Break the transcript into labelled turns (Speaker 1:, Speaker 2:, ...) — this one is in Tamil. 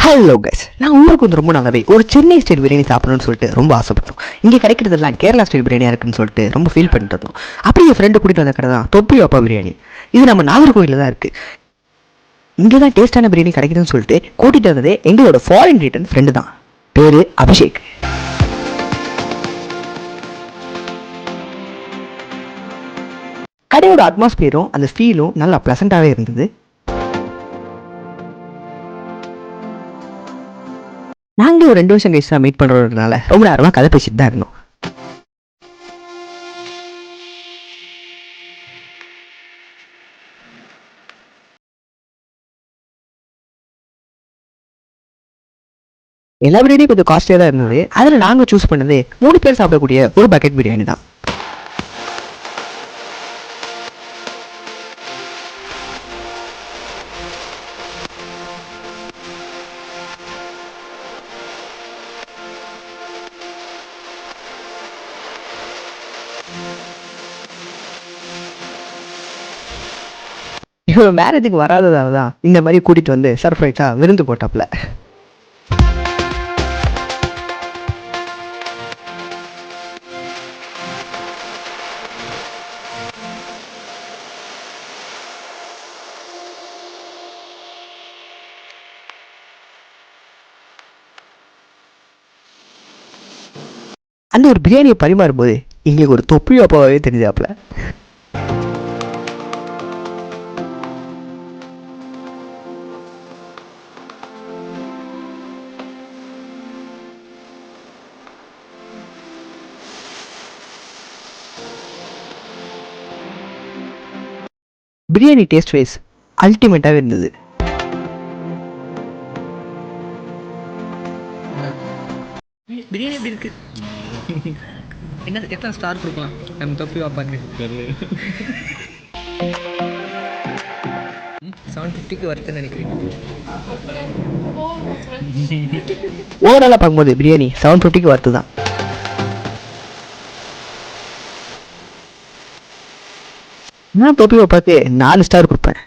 Speaker 1: ஹலோ கைஸ், நான் ஊருக்கு வந்து ரொம்ப நாளாவே ஒரு சென்னை ஸ்டைல் பிரியாணி சாப்பிடணும்னு சொல்லிட்டு ரொம்ப ஆசைப்பட்டோம். இங்கே கிடைக்கிறதெல்லாம் கேரளா ஸ்டைல் பிரியாணியாக இருக்குன்னு சொல்லிட்டு ரொம்ப ஃபீல் பண்ணிட்டு இருந்தோம். அப்படி என் ஃப்ரெண்டு கூட்டிகிட்டு வந்த கடை தான் தொப்பி அப்பா பிரியாணி. இது நம்ம நாகர்கோவிலில் தான் இருக்குது. இங்கே தான் டேஸ்டான பிரியாணி கிடைக்குதுன்னு சொல்லிட்டு கூட்டிகிட்டு வந்ததே எங்களோட ஃபாரின் ரிட்டர்ன் ஃப்ரெண்டு தான். பேர் அபிஷேக். கடையோட அட்மாஸ்பியரும் அந்த ஃபீலும் நல்லா ப்ளசண்ட்டாகவே இருந்தது. நாங்கள் ஒரு 2 வருஷம் கழிச்சு தான் மீட் பண்ணுறதுனால ரொம்ப நேரமாக கதை பேசிட்டு தான் இருந்தோம். எல்லா பிரியாணியும் கொஞ்சம் காஸ்ட்லியாக தான் இருந்தது. அதில் நாங்கள் சூஸ் பண்ணது 3 பேர் சாப்பிடக்கூடிய ஒரு பக்கெட் பிரியாணி தான். இவன் மேரேஜுக்கு வராததால தான் இந்த மாதிரி கூட்டிகிட்டு வந்து சர்ப்ரைஸாக விருந்து போட்டாப்புல. அந்த ஒரு பிரியாணியை பரிமாறும்போது எங்களுக்கு ஒரு தொப்பி அப்பாவே தெரிஞ்சாப்புல. பிரியாணி டேஸ்ட் வைஸ் அல்டிமேட்டாகவே இருந்தது.
Speaker 2: பிரியாணி எப்படி இருக்கு? என்ன எத்தனை ஸ்டார் கொடுக்கலாம் நம்ம தொப்பி வாப்பாங்க? 750க்கு வருதுன்னு நினைக்கிறேன்.
Speaker 1: ஓவராலாக பார்க்கும்போது பிரியாணி 750க்கு வருது தான். நான் தொப்பி வாப்பாக்கு 4 ஸ்டார் கொடுப்பேன்.